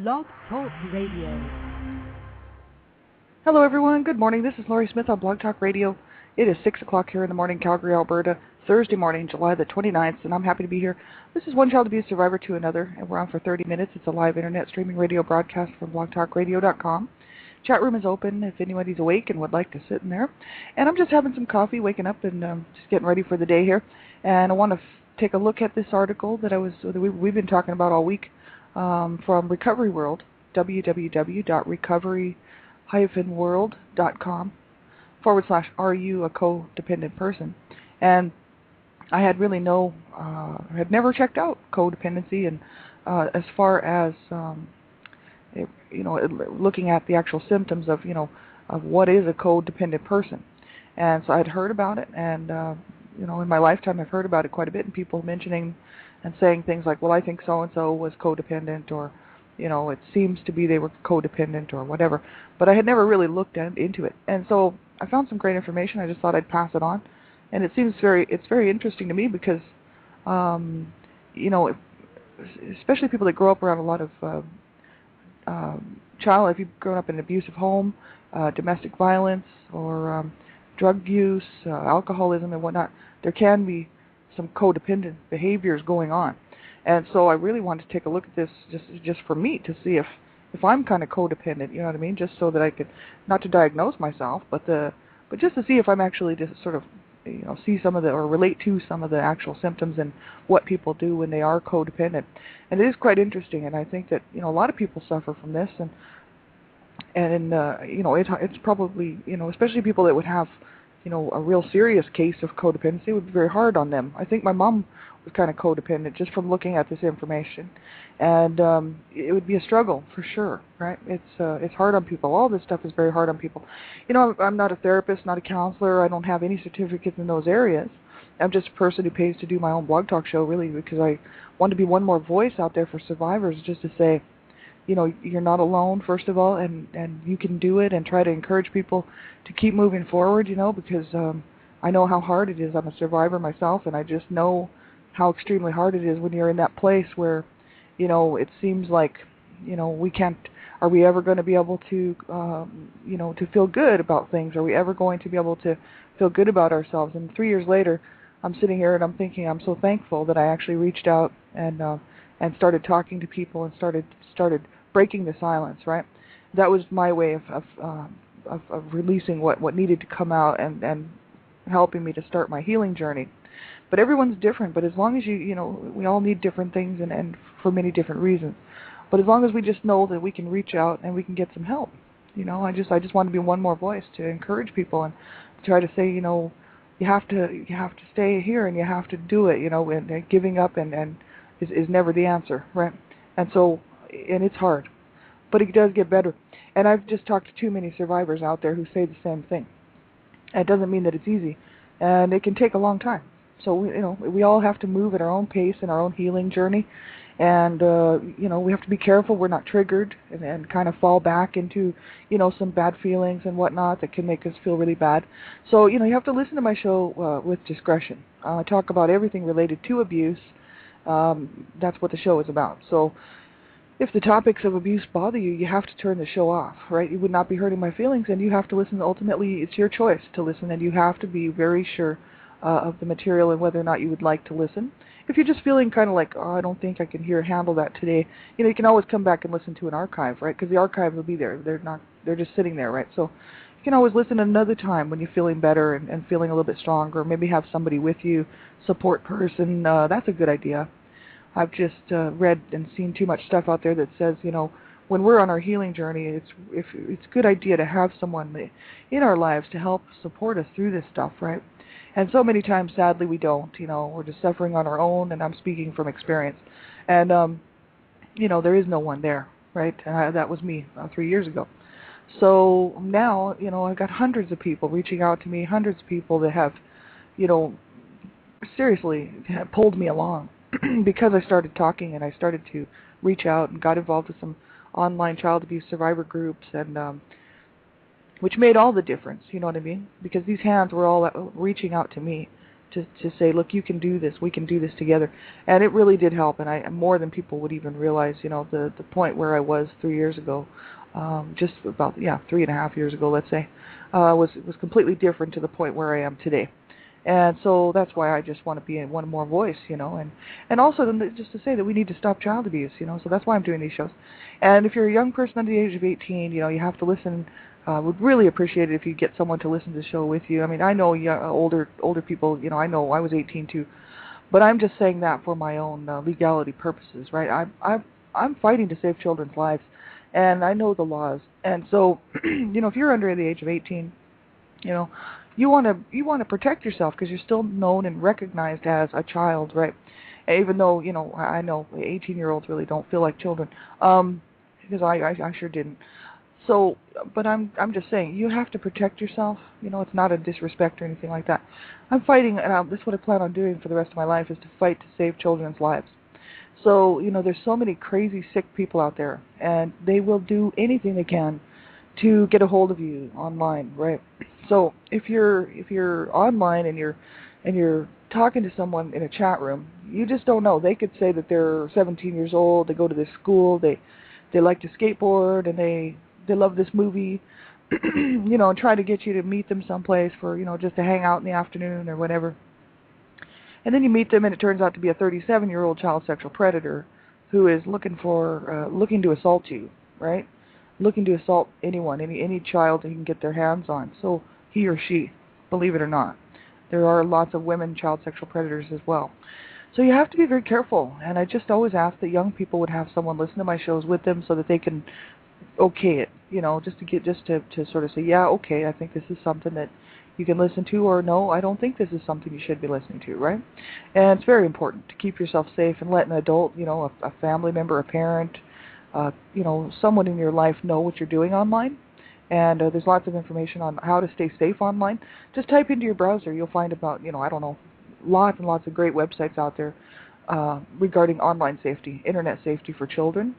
Blog Talk Radio. Hello everyone, good morning. This is Laurie Smith on Blog Talk Radio. It is 6 o'clock here in the morning, Calgary, Alberta, Thursday morning, July the 29th, and I'm happy to be here. This is One Child Abuse Survivor to Another, and we're on for 30 minutes. It's a live internet streaming radio broadcast from blogtalkradio.com. Chat room is open if anybody's awake and would like to sit in there. And I'm just having some coffee, waking up, and just getting ready for the day here. And I want to take a look at this article that we've been talking about all week from Recovery World, www.recovery-world.com / are you a codependent person? And I had really had never checked out codependency, and as far as looking at the actual symptoms of what is a codependent person. And so I'd heard about it, and in my lifetime I've heard about it quite a bit, and people mentioning and saying things like, well, I think so-and-so was codependent, or it seems to be they were codependent or whatever. But I had never really looked into it. And so I found some great information. I just thought I'd pass it on. And it's very interesting to me because, especially people that grow up around a lot of if you've grown up in an abusive home, domestic violence, or drug use, alcoholism and whatnot, there can be some codependent behaviors going on. And so I really wanted to take a look at this just for me to see if I'm kind of codependent, you know what I mean, just so that I could, not to diagnose myself, but just to see if I'm actually just sort of see some of the, or relate to some of the actual symptoms and what people do when they are codependent. And it is quite interesting, and I think that a lot of people suffer from this, and it's probably especially people that would have a real serious case of codependency, would be very hard on them. I think my mom was kind of codependent just from looking at this information, and it would be a struggle for sure, right? It's hard on people. All this stuff is very hard on people. I'm not a therapist, not a counselor. I don't have any certificates in those areas. I'm just a person who pays to do my own blog talk show, really, because I want to be one more voice out there for survivors, just to say, you're not alone, first of all, and you can do it, and try to encourage people to keep moving forward, because I know how hard it is. I'm a survivor myself, and I just know how extremely hard it is when you're in that place where, it seems like, we can't, are we ever going to be able to, to feel good about things? Are we ever going to be able to feel good about ourselves? And 3 years later, I'm sitting here and I'm thinking I'm so thankful that I actually reached out and started talking to people and started breaking the silence, right? That was my way of releasing what needed to come out and helping me to start my healing journey. But everyone's different, but as long as we all need different things and for many different reasons. But as long as we just know that we can reach out and we can get some help, I just want to be one more voice to encourage people and try to say, you have to stay here and you have to do it, and giving up and is never the answer, right? And it's hard, but it does get better. And I've just talked to too many survivors out there who say the same thing. It doesn't mean that it's easy, and it can take a long time. So we all have to move at our own pace in our own healing journey, and we have to be careful we're not triggered and kind of fall back into some bad feelings and whatnot that can make us feel really bad. So you have to listen to my show with discretion. I talk about everything related to abuse. That's what the show is about. So if the topics of abuse bother you, you have to turn the show off, right? You would not be hurting my feelings, and you have to listen. Ultimately, it's your choice to listen, and you have to be very sure of the material and whether or not you would like to listen. If you're just feeling kind of like, I don't think I can handle that today, you can always come back and listen to an archive, right? Because the archive will be there. They're just sitting there, right? So you can always listen another time when you're feeling better and feeling a little bit stronger. Maybe have somebody with you, support person. That's a good idea. I've just read and seen too much stuff out there that says, when we're on our healing journey, it's a good idea to have someone in our lives to help support us through this stuff, right? And so many times, sadly, we don't. We're just suffering on our own, and I'm speaking from experience. And, there is no one there, right? That was me 3 years ago. So now, I've got hundreds of people reaching out to me, hundreds of people that have, seriously pulled me along because I started talking and I started to reach out and got involved with some online child abuse survivor groups, and which made all the difference, you know what I mean? Because these hands were all reaching out to me to say, look, you can do this. We can do this together. And it really did help. And I more than people would even realize. The point where I was 3 years ago, just about 3.5 years ago, let's say, was completely different to the point where I am today. And so that's why I just want to be in one more voice, and also just to say that we need to stop child abuse, so that's why I'm doing these shows. And if you're a young person under the age of 18, you have to listen. Would really appreciate it if you get someone to listen to the show with you. I mean, I know older people, I know I was 18 too, but I'm just saying that for my own legality purposes, right? I'm fighting to save children's lives, and I know the laws. And so, if you're under the age of 18, you want to protect yourself because you're still known and recognized as a child, right? Even though I know 18-year-olds really don't feel like children, because I sure didn't. So, but I'm just saying you have to protect yourself. It's not a disrespect or anything like that. I'm fighting, and this is what I plan on doing for the rest of my life, is to fight to save children's lives. So there's so many crazy sick people out there, and they will do anything they can to get a hold of you online, right? So if you're online and you're talking to someone in a chat room, you just don't know. They could say that they're 17 years old, they go to this school, they like to skateboard, and they love this movie, and try to get you to meet them someplace for just to hang out in the afternoon or whatever. And then you meet them, and it turns out to be a 37-year-old child sexual predator who is looking to assault you, right? Looking to assault anyone, any child that he can get their hands on. So he or she, believe it or not, there are lots of women child sexual predators as well. So you have to be very careful. And I just always ask that young people would have someone listen to my shows with them so that they can okay it, just to sort of say, yeah, okay, I think this is something that you can listen to, or no, I don't think this is something you should be listening to, right? And it's very important to keep yourself safe and let an adult, a family member, a parent, someone in your life know what you're doing online. And there's lots of information on how to stay safe online. Just type into your browser. You'll find about, lots and lots of great websites out there regarding online safety, internet safety for children.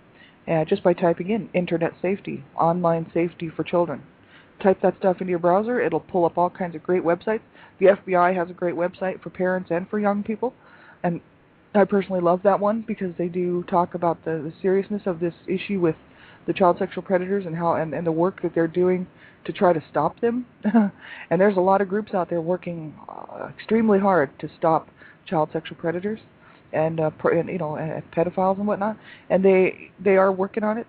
Just by typing in internet safety, online safety for children. Type that stuff into your browser. It'll pull up all kinds of great websites. The FBI has a great website for parents and for young people. And I personally love that one because they do talk about the seriousness of this issue with the child sexual predators and how and the work that they're doing to try to stop them. And there's a lot of groups out there working extremely hard to stop child sexual predators and pedophiles and whatnot. And they are working on it.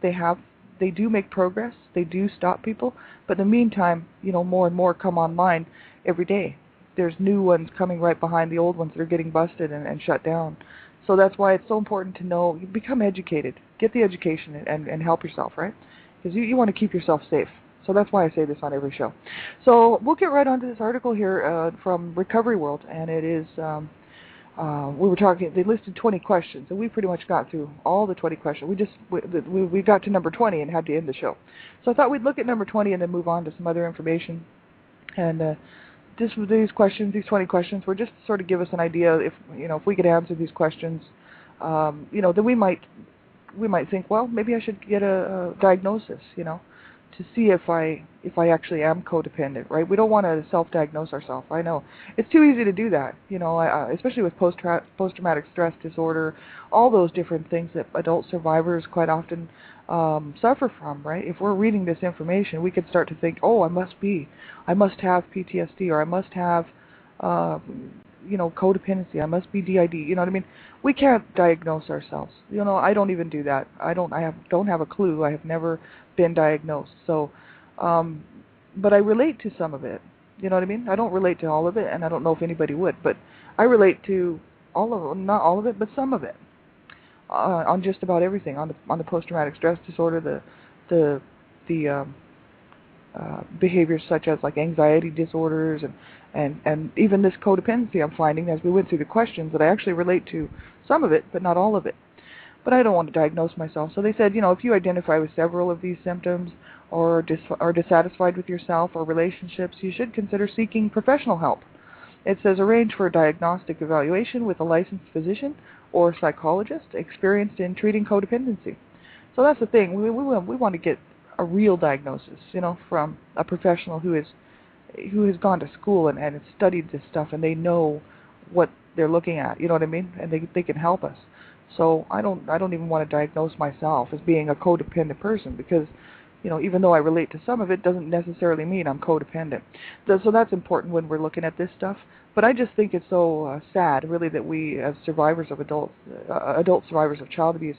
They do make progress. They do stop people. But in the meantime, more and more come online every day. There's new ones coming right behind the old ones that are getting busted and shut down. So that's why it's so important to know, become educated, get the education and help yourself, right? Because you want to keep yourself safe. So that's why I say this on every show. So we'll get right on to this article here from Recovery World, and it is, they listed 20 questions, and we pretty much got through all the 20 questions. We got to number 20 and had to end the show. So I thought we'd look at number 20 and then move on to some other information. And these 20 questions were just to sort of give us an idea if we could answer these questions, then we might think, well, maybe I should get a diagnosis, to see if I actually am codependent, right? We don't want to self-diagnose ourselves. I know it's too easy to do that, especially with post-traumatic stress disorder, all those different things that adult survivors quite often suffer from, right? If we're reading this information, we could start to think, oh, I must have PTSD, or I must have, codependency, I must be DID, you know what I mean? We can't diagnose ourselves. I don't even do that. I don't have a clue. I have never been diagnosed. So, but I relate to some of it. You know what I mean? I don't relate to all of it, and I don't know if anybody would, but I relate to all of it, not all of it, but some of it. On just about everything, on the post-traumatic stress disorder, the behaviors such as like anxiety disorders and even this codependency. I'm finding as we went through the questions that I actually relate to some of it, but not all of it. But I don't want to diagnose myself. So they said, if you identify with several of these symptoms or are dissatisfied with yourself or relationships, you should consider seeking professional help. It says arrange for a diagnostic evaluation with a licensed physician or psychologist experienced in treating codependency. So that's the thing. We want to get a real diagnosis, from a professional who has gone to school and has studied this stuff, and they know what they're looking at. You know what I mean? And they can help us. So I don't even want to diagnose myself as being a codependent person, because even though I relate to some of it, doesn't necessarily mean I'm codependent. So that's important when we're looking at this stuff. But I just think it's so sad, really, that we, as survivors of adult survivors of child abuse,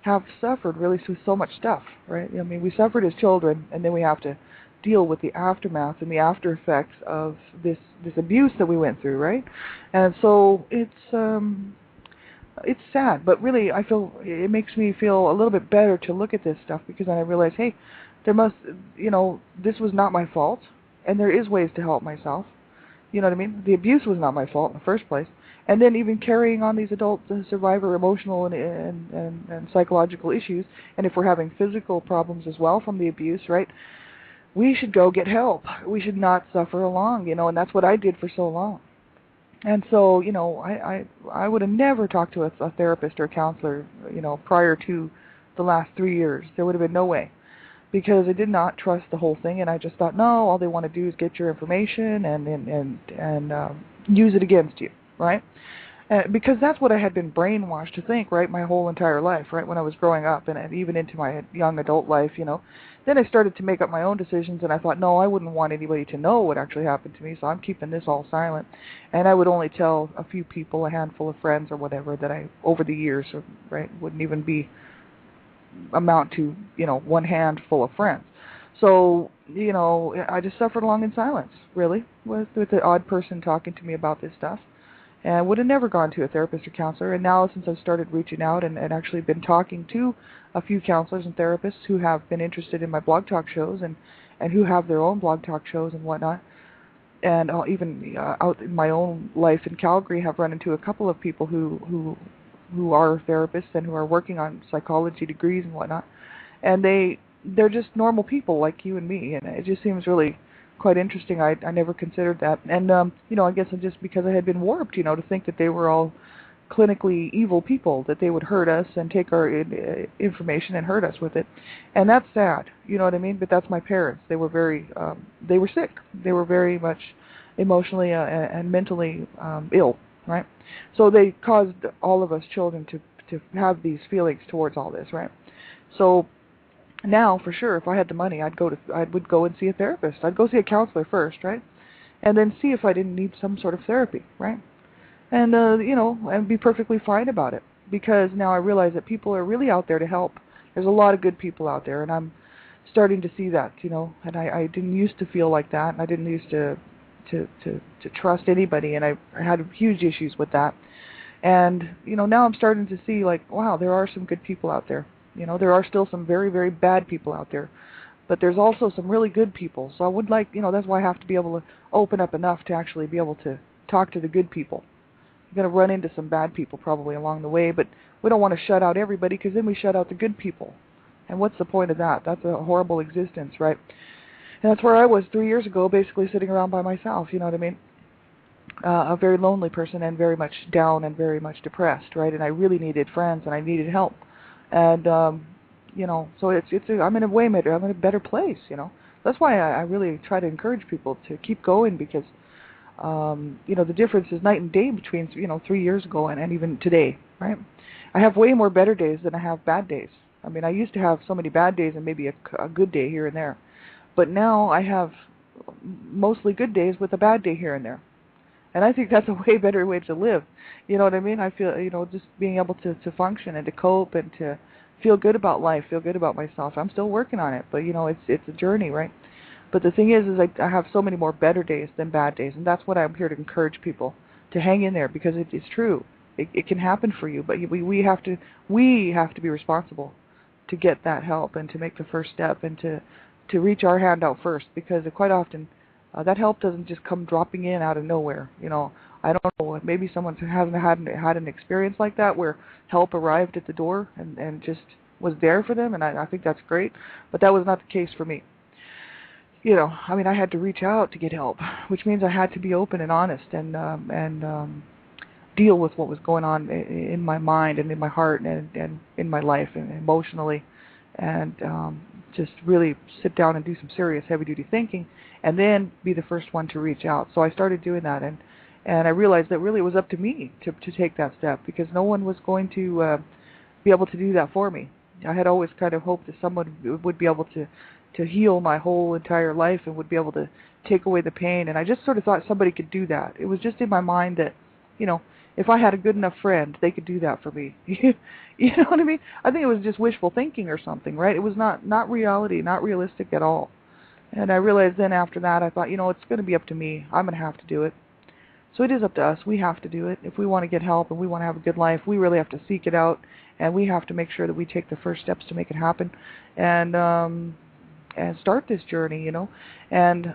have suffered really through so much stuff, right? I mean, we suffered as children, and then we have to deal with the aftermath and the after effects of this abuse that we went through, right? And so it's sad, but really I feel it makes me feel a little bit better to look at this stuff, because then I realize, hey, there must, this was not my fault, and there is ways to help myself. You know what I mean? The abuse was not my fault in the first place. And then even carrying on these adult survivor emotional and psychological issues, and if we're having physical problems as well from the abuse, right, we should go get help. We should not suffer along, and that's what I did for so long. And so, I would have never talked to a therapist or a counselor, prior to the last 3 years. There would have been no way, because I did not trust the whole thing, and I just thought, no, all they want to do is get your information and use it against you, right? Because that's what I had been brainwashed to think, right, my whole entire life, right, when I was growing up, and even into my young adult life, Then I started to make up my own decisions, and I thought, no, I wouldn't want anybody to know what actually happened to me, so I'm keeping this all silent. And I would only tell a few people, a handful of friends or whatever, that I, over the years, right, wouldn't even amount to, one handful of friends. So, I just suffered along in silence, really, with the odd person talking to me about this stuff. And I would have never gone to a therapist or counselor. And now, since I've started reaching out and actually been talking to a few counselors and therapists who have been interested in my blog talk shows and who have their own blog talk shows and whatnot, and even out in my own life in Calgary, have run into a couple of people who are therapists and who are working on psychology degrees and whatnot, and they're just normal people like you and me, and it just seems really quite interesting. I never considered that, and I guess it's just because I had been warped, to think that they were all clinically evil people, that they would hurt us and take our information and hurt us with it, and that's sad, you know what I mean? But that's my parents. They were they were sick. They were very much emotionally and mentally ill, right? So they caused all of us children to have these feelings towards all this, right? So now, for sure, if I had the money, I would go and see a therapist. I'd go see a counselor first, right? And then see if I didn't need some sort of therapy, right? And, and be perfectly fine about it. Because now I realize that people are really out there to help. There's a lot of good people out there, and I'm starting to see that, and I didn't used to feel like that, and I didn't used to trust anybody, and I had huge issues with that. And, now I'm starting to see, like, wow, there are some good people out there. There are still some very, very bad people out there, but there's also some really good people. So I would like, that's why I have to be able to open up enough to actually be able to talk to the good people. You're going to run into some bad people probably along the way, but we don't want to shut out everybody, because then we shut out the good people. And what's the point of that? That's a horrible existence, right? And that's where I was 3 years ago, basically sitting around by myself, you know what I mean? A very lonely person, and very much down and very much depressed, right? And I really needed friends, and I needed help. And, so I'm in a better place, That's why I really try to encourage people to keep going, because, the difference is night and day between, 3 years ago and even today, right? I have way more better days than I have bad days. I mean, I used to have so many bad days and maybe a good day here and there. But now I have mostly good days with a bad day here and there. And I think that's a way better way to live. You know what I mean? I feel, just being able to function and to cope and to feel good about life, feel good about myself. I'm still working on it, but, it's a journey, right? But the thing is I have so many more better days than bad days, and that's what I'm here to encourage people to hang in there, because it's true. It can happen for you, but we have to be responsible to get that help and to make the first step and to reach our hand out first, because quite often that help doesn't just come dropping in out of nowhere. I don't know, maybe someone hasn't had an experience like that where help arrived at the door and just was there for them, and I think that's great, but that was not the case for me. I had to reach out to get help, which means I had to be open and honest and deal with what was going on in my mind and in my heart and in my life and emotionally, and just really sit down and do some serious heavy-duty thinking, and then be the first one to reach out. So I started doing that, And I realized that really it was up to me to take that step, because no one was going to be able to do that for me. I had always kind of hoped that someone would be able to heal my whole entire life and would be able to take away the pain. And I just sort of thought somebody could do that. It was just in my mind that, you know, if I had a good enough friend, they could do that for me. You know what I mean? I think it was just wishful thinking or something, right? It was not reality, not realistic at all. And I realized then after that, I thought, you know, it's going to be up to me. I'm going to have to do it. So it is up to us. We have to do it. If we want to get help and we want to have a good life, we really have to seek it out, and we have to make sure that we take the first steps to make it happen, and start this journey, you know. And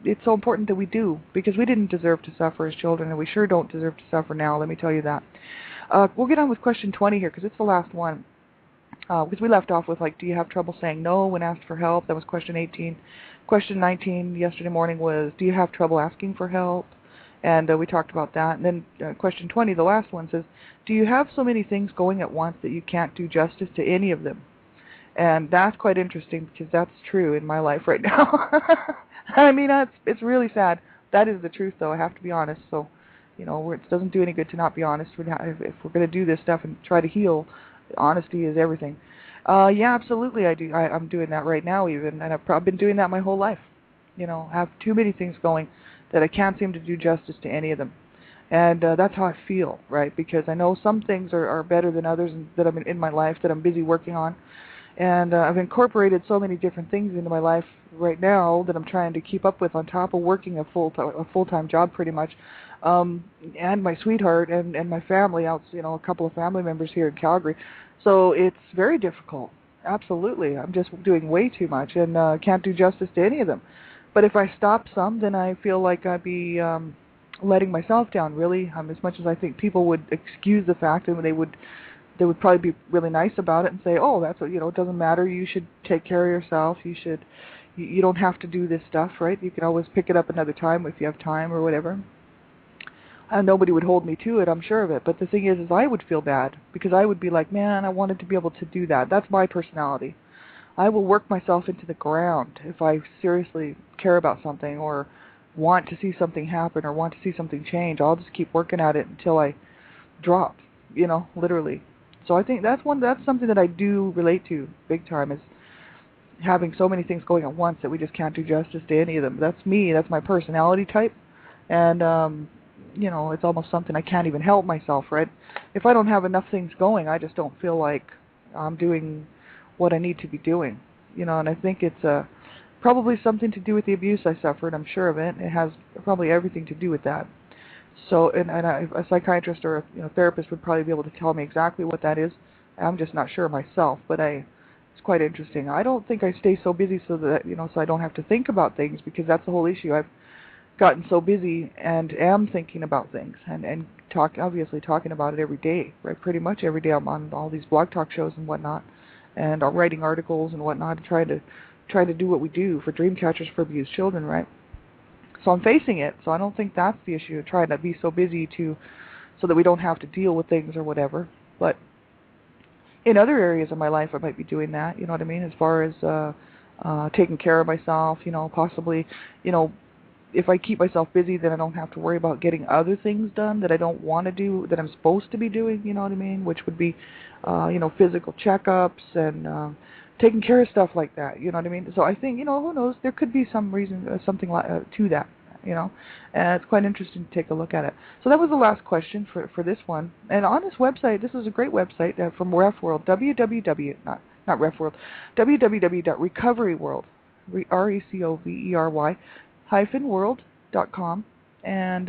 it's so important that we do, because we didn't deserve to suffer as children, and we sure don't deserve to suffer now, let me tell you that. We'll get on with question 20 here, because it's the last one. Because we left off with, like, do you have trouble saying no when asked for help? That was question 18. Question 19 yesterday morning was, do you have trouble asking for help? And we talked about that. And then question 20, the last one, says, do you have so many things going at once that you can't do justice to any of them? And that's quite interesting, because that's true in my life right now. I mean, it's really sad. That is the truth, though. I have to be honest. So, you know, it doesn't do any good to not be honest. If we're going to do this stuff and try to heal, honesty is everything. Yeah, absolutely, I do. I'm doing that right now, even, and I've been doing that my whole life. You know, I have too many things going that I can't seem to do justice to any of them. And that's how I feel, right? Because I know some things are better than others that I'm in my life that I'm busy working on. And I've incorporated so many different things into my life right now that I'm trying to keep up with, on top of working a full-time job pretty much, and my sweetheart and my family, out, you know, a couple of family members here in Calgary. So it's very difficult. Absolutely. I'm just doing way too much, and can't do justice to any of them. But if I stop some, then I feel like I'd be letting myself down, really. As much as I think people would excuse the fact, and they would probably be really nice about it and say, oh, that's what, you know, it doesn't matter, you should take care of yourself, you don't have to do this stuff, right? You can always pick it up another time if you have time or whatever. And nobody would hold me to it, I'm sure of it. But the thing is I would feel bad, because I would be like, man, I wanted to be able to do that. That's my personality. I will work myself into the ground if I seriously care about something or want to see something happen or want to see something change. I'll just keep working at it until I drop, you know, literally. So I think that's something that I do relate to big time, is having so many things going at once that we just can't do justice to any of them. That's me. That's my personality type. And, you know, it's almost something I can't even help myself, right? If I don't have enough things going, I just don't feel like I'm doing what I need to be doing, you know. And I think it's probably something to do with the abuse I suffered. I'm sure of it. It has probably everything to do with that. So, and a psychiatrist or a therapist would probably be able to tell me exactly what that is. I'm just not sure myself, but it's quite interesting. I don't think I stay so busy so that, you know, so I don't have to think about things, because that's the whole issue. I've gotten so busy and am thinking about things and obviously talking about it every day, right? Pretty much every day I'm on all these blog talk shows and whatnot, and I'm writing articles and whatnot to try to do what we do for Dreamcatchers for Abused Children, right? So I'm facing it. So I don't think that's the issue, trying to be so busy so that we don't have to deal with things or whatever. But in other areas of my life, I might be doing that, you know what I mean, as far as taking care of myself, you know, possibly, you know, if I keep myself busy, then I don't have to worry about getting other things done that I don't want to do, that I'm supposed to be doing, you know what I mean, which would be, you know, physical checkups and taking care of stuff like that, you know what I mean. So I think, you know, who knows, there could be some reason, something to that, you know, and it's quite interesting to take a look at it. So that was the last question for this one. And on this website, this is a great website from RefWorld, not RefWorld, www.recoveryworld, recovery-world.com, and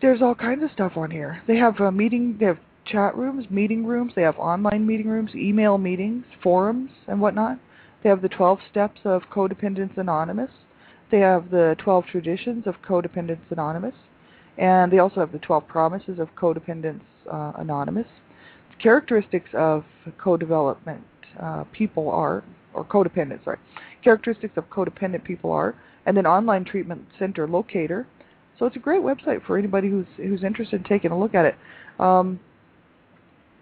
there's all kinds of stuff on here. They have they have chat rooms, meeting rooms, they have online meeting rooms, email meetings, forums, and whatnot. They have the 12 steps of Codependence Anonymous. They have the 12 traditions of Codependence Anonymous, and they also have the 12 promises of Codependence Anonymous. Characteristics of co-development people are, or codependent, sorry. Characteristics of codependent people are, and then online treatment center locator. So it's a great website for anybody who's interested in taking a look at it.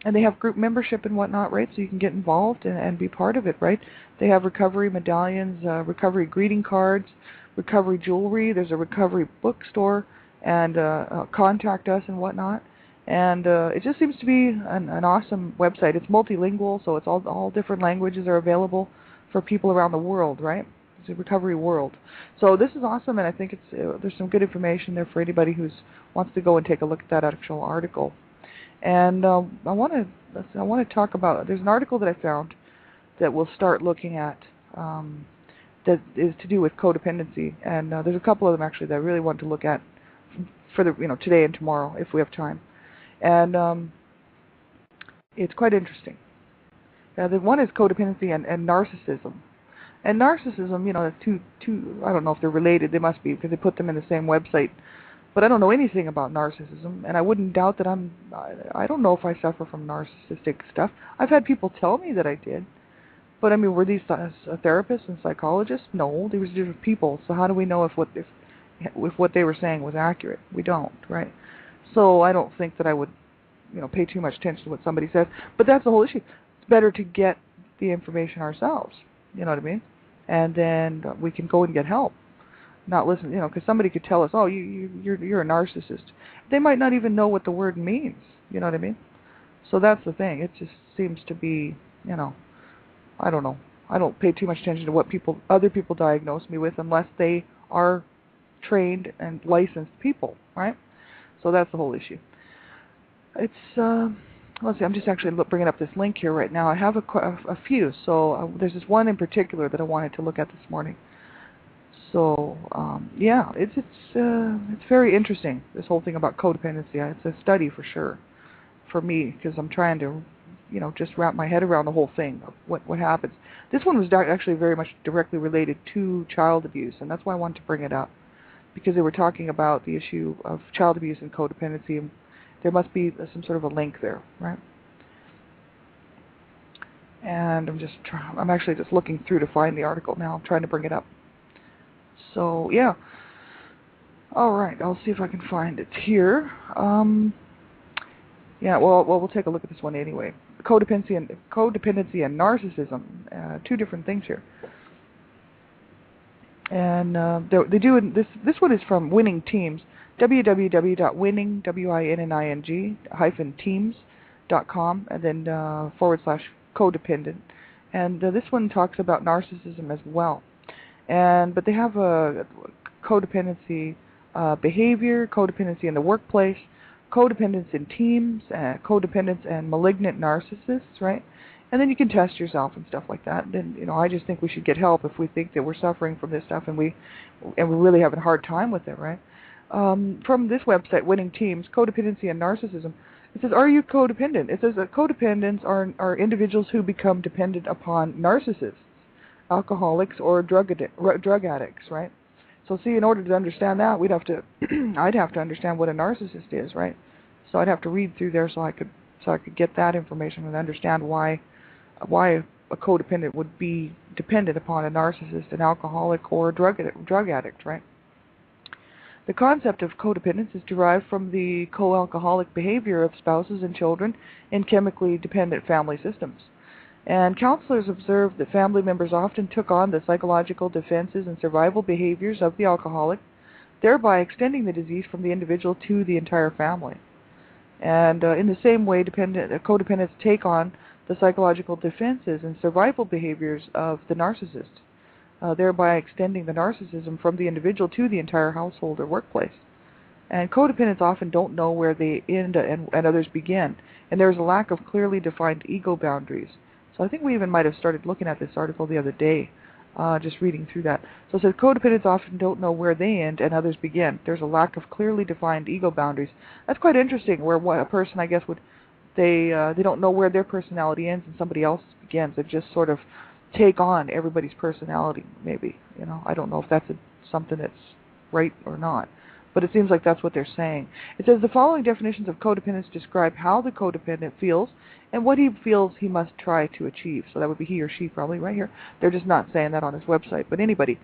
And they have group membership and whatnot, right? So you can get involved and be part of it, right? They have recovery medallions, recovery greeting cards, recovery jewelry. There's a recovery bookstore, and contact us and whatnot. And it just seems to be an awesome website. It's multilingual, so it's all different languages are available for people around the world, right? It's a recovery world. So this is awesome, and I think it's there's some good information there for anybody who wants to go and take a look at that actual article. And I want to talk about. There's an article that I found that we'll start looking at that is to do with codependency, and there's a couple of them actually that I really want to look at for the today and tomorrow if we have time. And it's quite interesting. The one is codependency and narcissism. And narcissism, that's two. I don't know if they're related. They must be because they put them in the same website. But I don't know anything about narcissism, and I wouldn't doubt that I don't know if I suffer from narcissistic stuff. I've had people tell me that I did. But I mean, were these therapists and psychologists? No, they were just people. So how do we know if what they were saying was accurate? We don't, right? So I don't think that I would, pay too much attention to what somebody says. But that's the whole issue. It's better to get the information ourselves. You know what I mean? And then we can go and get help. Not listen, because somebody could tell us, oh, you're a narcissist. They might not even know what the word means. You know what I mean? So that's the thing. It just seems to be, I don't know. I don't pay too much attention to what other people diagnose me with unless they are trained and licensed people, right? So that's the whole issue. It's, let's see, I'm just actually bringing up this link here right now. I have a few, so there's this one in particular that I wanted to look at this morning. So, yeah, it's very interesting, this whole thing about codependency. It's a study for sure, for me, because I'm trying to, just wrap my head around the whole thing of what happens. This one was actually very much directly related to child abuse, and that's why I wanted to bring it up, because they were talking about the issue of child abuse and codependency, and there must be some sort of a link there, right? And I'm actually just looking through to find the article now. I'm trying to bring it up. So, yeah. All right, I'll see if I can find it here. Yeah, well, we'll take a look at this one anyway. Codependency and narcissism, two different things here. And they do this one is from Winning Teams, www.winning-teams.com, and then /codependent. And this one talks about narcissism as well. But they have a codependency behavior, codependency in the workplace, codependence in teams, codependence and malignant narcissists, right? And then you can test yourself and stuff like that. And I just think we should get help if we think that we're suffering from this stuff and we're really having a hard time with it, right? From this website, Winning Teams, Codependency and Narcissism, it says, are you codependent? It says that codependents are individuals who become dependent upon narcissists, alcoholics, or drug addicts, right? So see, in order to understand that, I'd have to understand what a narcissist is, right? So I'd have to read through there so I could get that information and understand why a codependent would be dependent upon a narcissist, an alcoholic, or a drug addict, right? The concept of codependence is derived from the co-alcoholic behavior of spouses and children in chemically dependent family systems. And counselors observed that family members often took on the psychological defenses and survival behaviors of the alcoholic, thereby extending the disease from the individual to the entire family. And in the same way, codependents take on the psychological defenses and survival behaviors of the narcissist, thereby extending the narcissism from the individual to the entire household or workplace. And codependents often don't know where they end and others begin, and there is a lack of clearly defined ego boundaries. So I think we even might have started looking at this article the other day, just reading through that. So it says codependents often don't know where they end and others begin. There's a lack of clearly defined ego boundaries. That's quite interesting, where a person, I guess, they don't know where their personality ends and somebody else begins. They just sort of take on everybody's personality, maybe. I don't know if that's something that's right or not. But it seems like that's what they're saying. It says the following definitions of codependence describe how the codependent feels and what he feels he must try to achieve. So that would be he or she probably right here. They're just not saying that on his website, but anybody.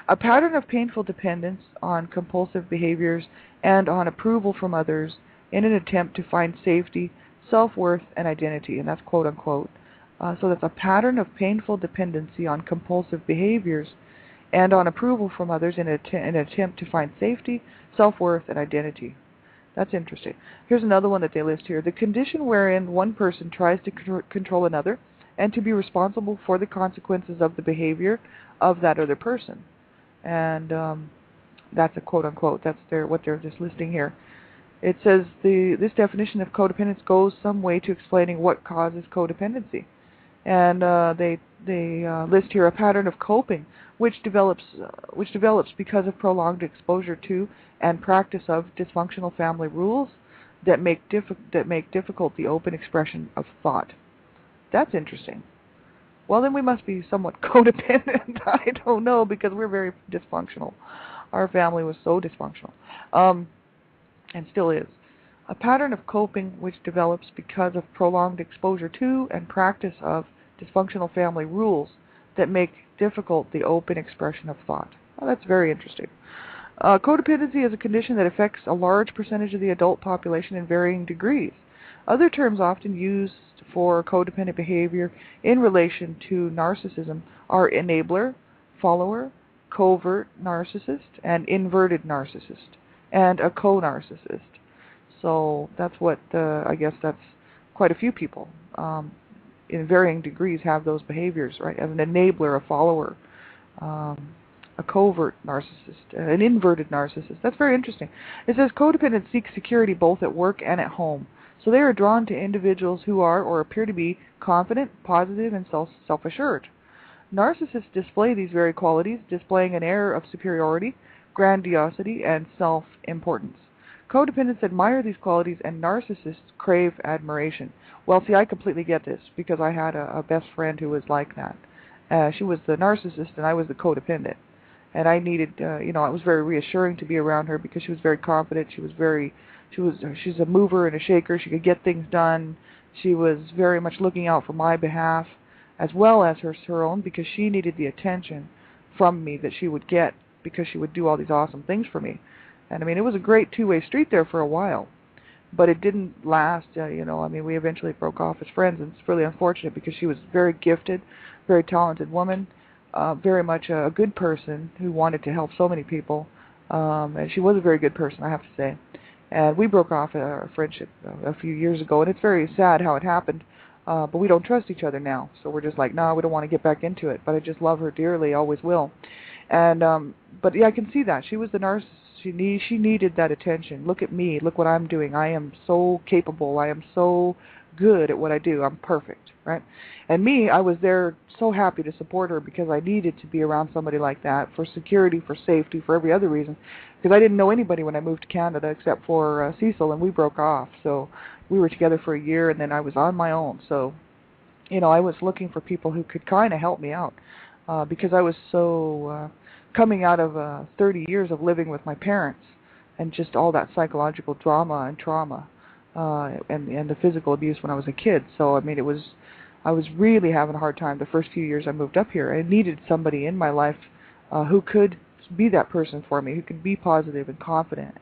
A pattern of painful dependence on compulsive behaviors and on approval from others in an attempt to find safety, self-worth, and identity, and that's quote-unquote. So that's a pattern of painful dependency on compulsive behaviors and on approval from others in an attempt to find safety, self-worth, and identity. That's interesting. Here's another one that they list here. The condition wherein one person tries to control another and to be responsible for the consequences of the behavior of that other person. And that's a quote-unquote. That's what they're just listing here. It says this definition of codependence goes some way to explaining what causes codependency. And they list here a pattern of coping which develops because of prolonged exposure to and practice of dysfunctional family rules that make difficult the open expression of thought. That's interesting. Well, then we must be somewhat codependent. I don't know, because we're very dysfunctional. Our family was so dysfunctional, and still is. A pattern of coping which develops because of prolonged exposure to and practice of dysfunctional family rules that make difficult the open expression of thought. Well, that's very interesting. Codependency is a condition that affects a large percentage of the adult population in varying degrees. Other terms often used for codependent behavior in relation to narcissism are enabler, follower, covert narcissist, and inverted narcissist, and a co-narcissist. So that's what, I guess that's quite a few people in varying degrees have those behaviors, right? As an enabler, a follower, a covert narcissist, an inverted narcissist. That's very interesting. It says codependents seek security both at work and at home. So they are drawn to individuals who are or appear to be confident, positive, and self-assured. Narcissists display these very qualities, displaying an air of superiority, grandiosity, and self-importance. Codependents admire these qualities, and narcissists crave admiration. Well, see, I completely get this, because I had a best friend who was like that. She was the narcissist, and I was the codependent. And I needed, it was very reassuring to be around her, because she was very confident. She's a mover and a shaker. She could get things done. She was very much looking out for my behalf, as well as her own, because she needed the attention from me that she would get, because she would do all these awesome things for me. And I mean, it was a great two-way street there for a while, but it didn't last. We eventually broke off as friends, and it's really unfortunate, because she was very gifted, very talented woman, very much a good person who wanted to help so many people, and she was a very good person, I have to say. And we broke off our friendship a few years ago, and it's very sad how it happened, but we don't trust each other now, so we're just like, no, we don't want to get back into it, but I just love her dearly, always will. And but yeah, I can see that. She was the narcissist. She needed that attention. Look at me. Look what I'm doing. I am so capable. I am so good at what I do. I'm perfect, right? And me, I was there so happy to support her, because I needed to be around somebody like that for security, for safety, for every other reason. Because I didn't know anybody when I moved to Canada except for Cecil, and we broke off. So we were together for a year, and then I was on my own. So, I was looking for people who could kind of help me out, because I was so coming out of 30 years of living with my parents, and just all that psychological drama and trauma, and the physical abuse when I was a kid. So I mean, I was really having a hard time the first few years I moved up here. I needed somebody in my life who could be that person for me, who could be positive and confident,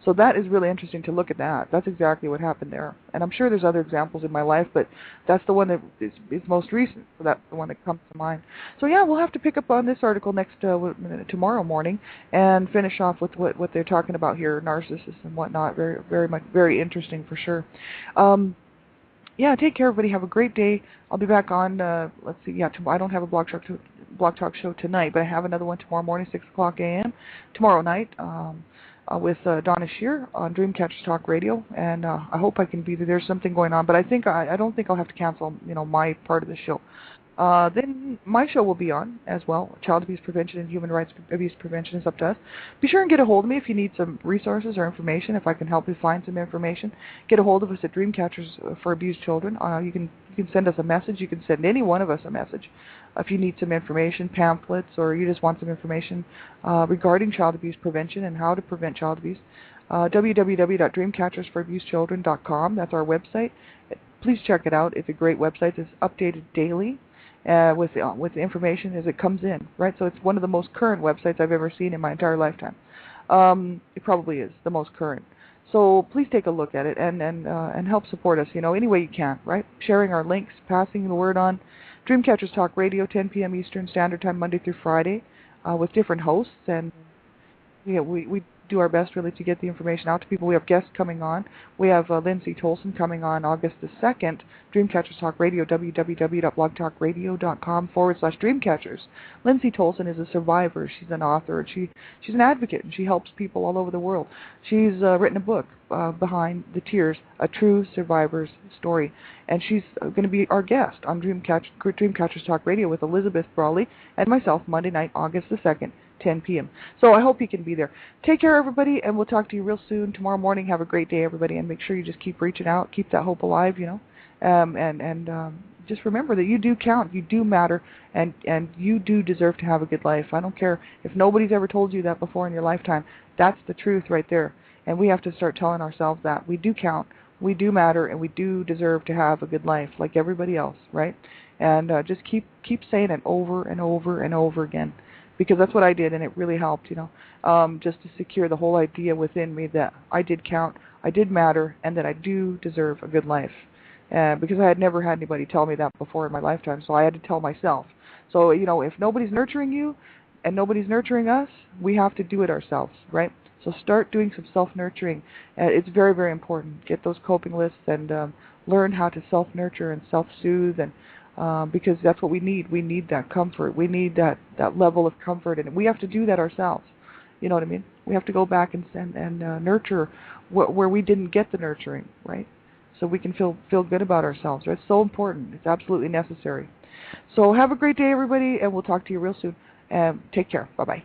So that is really interesting to look at that. That's exactly what happened there. And I'm sure there's other examples in my life, but that's the one that is most recent. So that's the one that comes to mind. So yeah, we'll have to pick up on this article tomorrow morning and finish off with what they're talking about here, narcissists and whatnot. Very, very much, very interesting for sure. Yeah, take care, everybody. Have a great day. I'll be back on, let's see, I don't have a Blog Talk show tonight, but I have another one tomorrow morning, 6 o'clock a.m., tomorrow night, with Donna Shear on Dreamcatchers Talk Radio, and I hope I can be there. There's something going on, but I don't think I'll have to cancel, my part of the show. Then my show will be on as well. Child abuse prevention and human rights abuse prevention is up to us. Be sure and get a hold of me if you need some resources or information, if I can help you find some information. Get a hold of us at Dreamcatchers for Abused Children. You can send us a message. You can send any one of us a message if you need some information, pamphlets, or you just want some information regarding child abuse prevention and how to prevent child abuse. www.dreamcatchersforabusedchildren.com. That's our website. Please check it out. It's a great website. It's updated daily with the information as it comes in, right? So it's one of the most current websites I've ever seen in my entire lifetime. It probably is the most current. So please take a look at it and help support us, any way you can, right? Sharing our links, passing the word on. Dreamcatchers Talk Radio, 10 p.m. Eastern Standard Time, Monday through Friday. with different hosts, and we do our best really to get the information out to people. We have guests coming on. We have Lindsay Tolson coming on August the 2nd, Dreamcatchers Talk Radio, www.blogtalkradio.com/Dreamcatchers. Lindsay Tolson is a survivor. She's an author. She's an advocate, and she helps people all over the world. She's written a book, Behind the Tears, A True Survivor's Story, and she's going to be our guest on Dreamcatchers Talk Radio with Elizabeth Brawley and myself Monday night, August the 2nd. 10 p.m. So I hope you can be there. Take care, everybody, and we'll talk to you real soon. Tomorrow morning, have a great day, everybody, and make sure you just keep reaching out, keep that hope alive, and just remember that you do count, you do matter, and you do deserve to have a good life. I don't care if nobody's ever told you that before in your lifetime. That's the truth right there, and we have to start telling ourselves that. We do count, we do matter, and we do deserve to have a good life like everybody else, right? And just keep saying it over and over and over again. Because that's what I did, and it really helped, just to secure the whole idea within me that I did count, I did matter, and that I do deserve a good life. Because I had never had anybody tell me that before in my lifetime, so I had to tell myself. So, if nobody's nurturing you and nobody's nurturing us, we have to do it ourselves, right? So start doing some self-nurturing. It's very, very important. Get those coping lists and learn how to self-nurture and self-soothe, and because that's what we need. We need that comfort. We need that level of comfort, and we have to do that ourselves. You know what I mean? We have to go back and nurture where we didn't get the nurturing, right? So we can feel good about ourselves. Right? It's so important. It's absolutely necessary. So have a great day, everybody, and we'll talk to you real soon. Take care. Bye-bye.